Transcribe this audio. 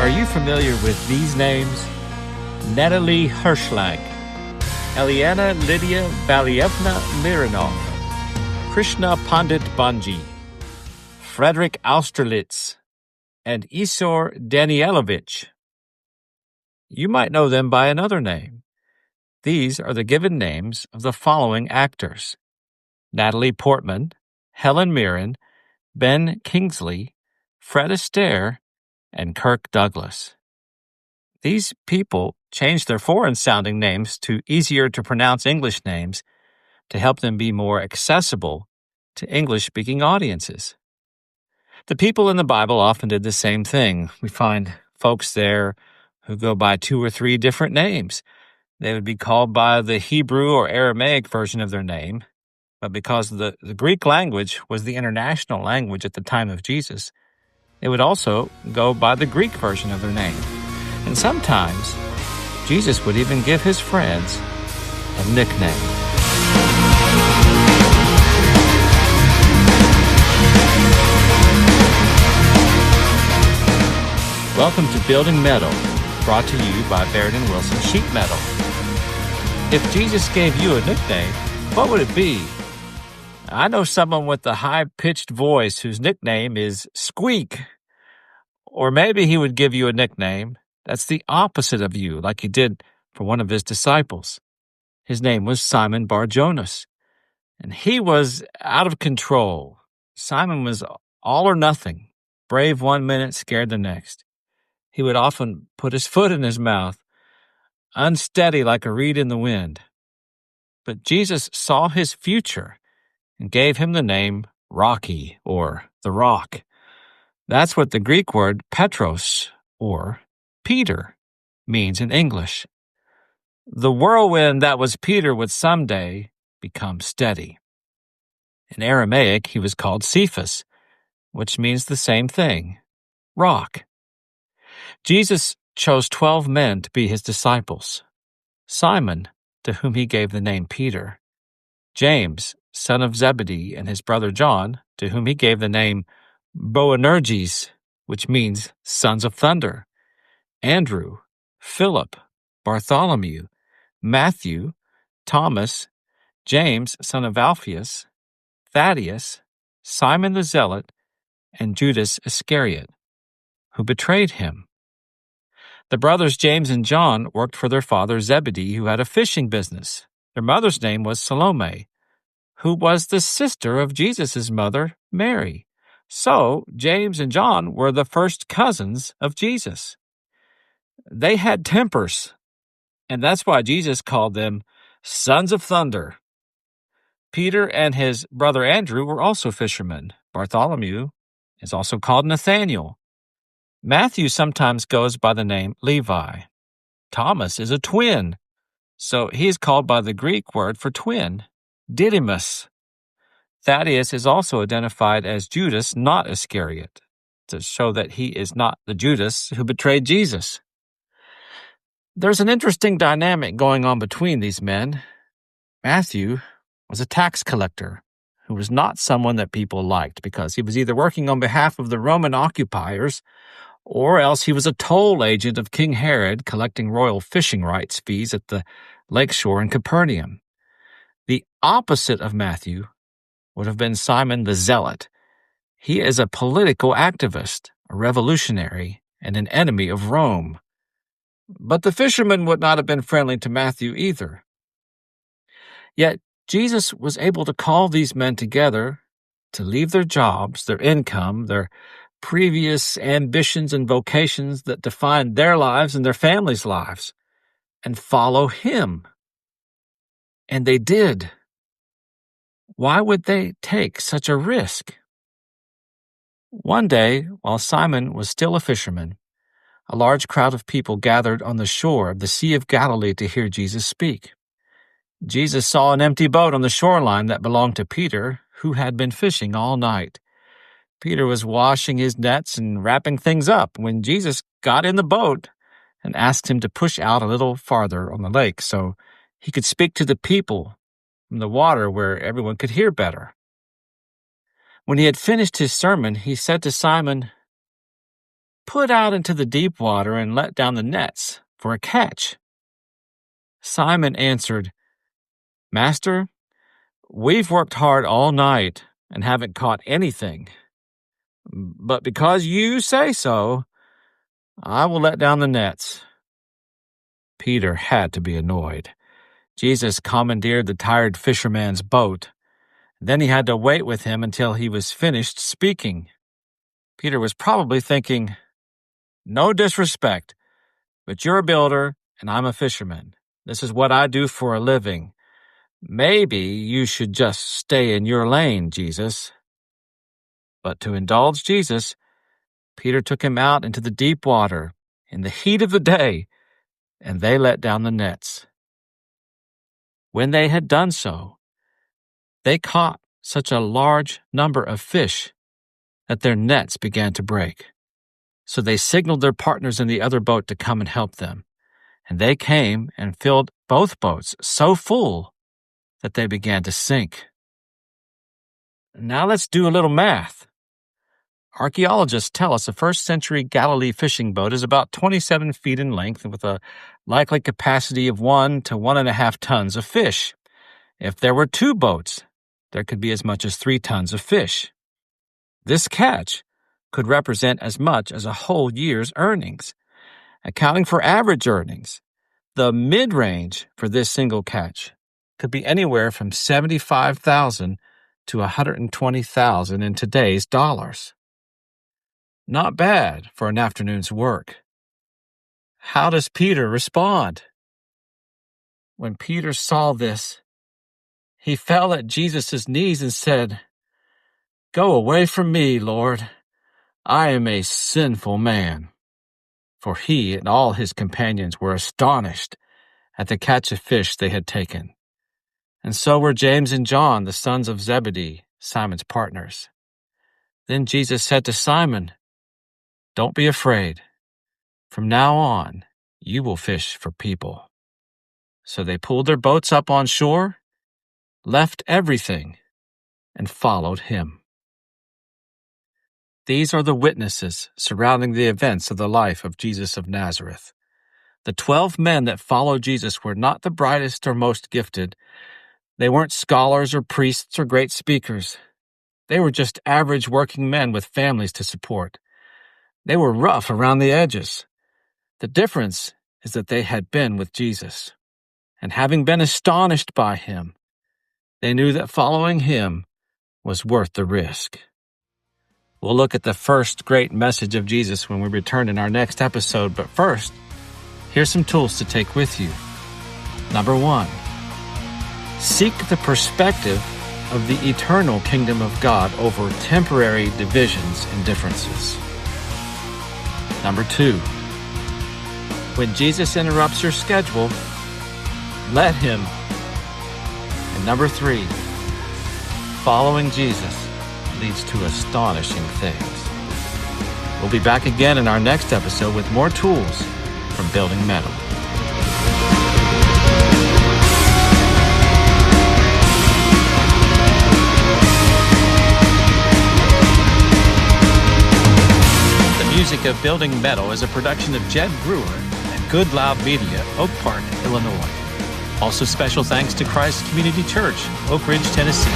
Are you familiar with these names? Natalie Hirschlag, Eliana Lydia Valievna Mironov, Krishna Pandit Banji, Frederick Austerlitz, and Isor Danielovich. You might know them by another name. These are the given names of the following actors: Natalie Portman, Helen Mirren, Ben Kingsley, Fred Astaire, and Kirk Douglas. These people changed their foreign-sounding names to easier-to-pronounce English names to help them be more accessible to English-speaking audiences. The people in the Bible often did the same thing. We find folks there who go by 2 or 3 different names. They would be called by the Hebrew or Aramaic version of their name, but because the Greek language was the international language at the time of Jesus, they would also go by the Greek version of their name. And sometimes, Jesus would even give his friends a nickname. Welcome to Building Mettle, brought to you by Baird & Wilson Sheet Metal. If Jesus gave you a nickname, what would it be? I know someone with a high-pitched voice whose nickname is Squeak. Or maybe he would give you a nickname that's the opposite of you, like he did for one of his disciples. His name was Simon Bar-Jonas, and he was out of control. Simon was all or nothing, brave one minute, scared the next. He would often put his foot in his mouth, unsteady like a reed in the wind. But Jesus saw his future and gave him the name Rocky, or the Rock. That's what the Greek word Petros, or Peter, means in English. The whirlwind that was Peter would someday become steady. In Aramaic, he was called Cephas, which means the same thing, rock. Jesus chose 12 men to be his disciples: Simon, to whom he gave the name Peter; James, son of Zebedee, and his brother John, to whom he gave the name Boanerges, which means sons of thunder; Andrew, Philip, Bartholomew, Matthew, Thomas, James, son of Alphaeus, Thaddeus, Simon the Zealot, and Judas Iscariot, who betrayed him. The brothers James and John worked for their father Zebedee, who had a fishing business. Their mother's name was Salome, who was the sister of Jesus' mother, Mary. So James and John were the first cousins of Jesus. They had tempers, and that's why Jesus called them sons of thunder. Peter and his brother Andrew were also fishermen. Bartholomew is also called Nathaniel. Matthew sometimes goes by the name Levi. Thomas is a twin, so he is called by the Greek word for twin, Didymus. Thaddeus is also identified as Judas, not Iscariot, to show that he is not the Judas who betrayed Jesus. There's an interesting dynamic going on between these men. Matthew was a tax collector who was not someone that people liked because he was either working on behalf of the Roman occupiers or else he was a toll agent of King Herod collecting royal fishing rights fees at the lakeshore in Capernaum. The opposite of Matthew would have been Simon the Zealot. He is a political activist, a revolutionary, and an enemy of Rome. But the fishermen would not have been friendly to Matthew either. Yet Jesus was able to call these men together to leave their jobs, their income, their previous ambitions and vocations that defined their lives and their families' lives, and follow him. And they did. Why would they take such a risk? One day, while Simon was still a fisherman, a large crowd of people gathered on the shore of the Sea of Galilee to hear Jesus speak. Jesus saw an empty boat on the shoreline that belonged to Peter, who had been fishing all night. Peter was washing his nets and wrapping things up when Jesus got in the boat and asked him to push out a little farther on the lake so he could speak to the people from the water where everyone could hear better. When he had finished his sermon, he said to Simon, put out into the deep water and let down the nets for a catch." Simon answered, "Master, we've worked hard all night and haven't caught anything. But because you say so, I will let down the nets." Peter had to be annoyed. Jesus commandeered the tired fisherman's boat. Then he had to wait with him until he was finished speaking. Peter was probably thinking, "No disrespect, but you're a builder and I'm a fisherman. This is what I do for a living. Maybe you should just stay in your lane, Jesus." But to indulge Jesus, Peter took him out into the deep water in the heat of the day, and they let down the nets. When they had done so, they caught such a large number of fish that their nets began to break. So they signaled their partners in the other boat to come and help them. And they came and filled both boats so full that they began to sink. Now let's do a little math. Archaeologists tell us a first-century Galilee fishing boat is about 27 feet in length with a likely capacity of 1 to 1.5 tons of fish. If there were 2 boats, there could be as much as 3 tons of fish. This catch could represent as much as a whole year's earnings. Accounting for average earnings, the mid-range for this single catch could be anywhere from $75,000 to $120,000 in today's dollars. Not bad for an afternoon's work. How does Peter respond? When Peter saw this, he fell at Jesus' knees and said, "Go away from me, Lord. I am a sinful man." For he and all his companions were astonished at the catch of fish they had taken. And so were James and John, the sons of Zebedee, Simon's partners. Then Jesus said to Simon, "Don't be afraid. From now on, you will fish for people." So they pulled their boats up on shore, left everything, and followed him. These are the witnesses surrounding the events of the life of Jesus of Nazareth. The 12 men that followed Jesus were not the brightest or most gifted. They weren't scholars or priests or great speakers. They were just average working men with families to support. They were rough around the edges. The difference is that they had been with Jesus, and having been astonished by him, they knew that following him was worth the risk. We'll look at the first great message of Jesus when we return in our next episode, but first, here's some tools to take with you. Number 1, seek the perspective of the eternal kingdom of God over temporary divisions and differences. Number 2, when Jesus interrupts your schedule, let him. And number 3, following Jesus leads to astonishing things. We'll be back again in our next episode with more tools from Building Mettle. Music of Building Mettle is a production of Jed Brewer and Good Loud Media, Oak Park, Illinois. Also special thanks to Christ Community Church, Oak Ridge, Tennessee.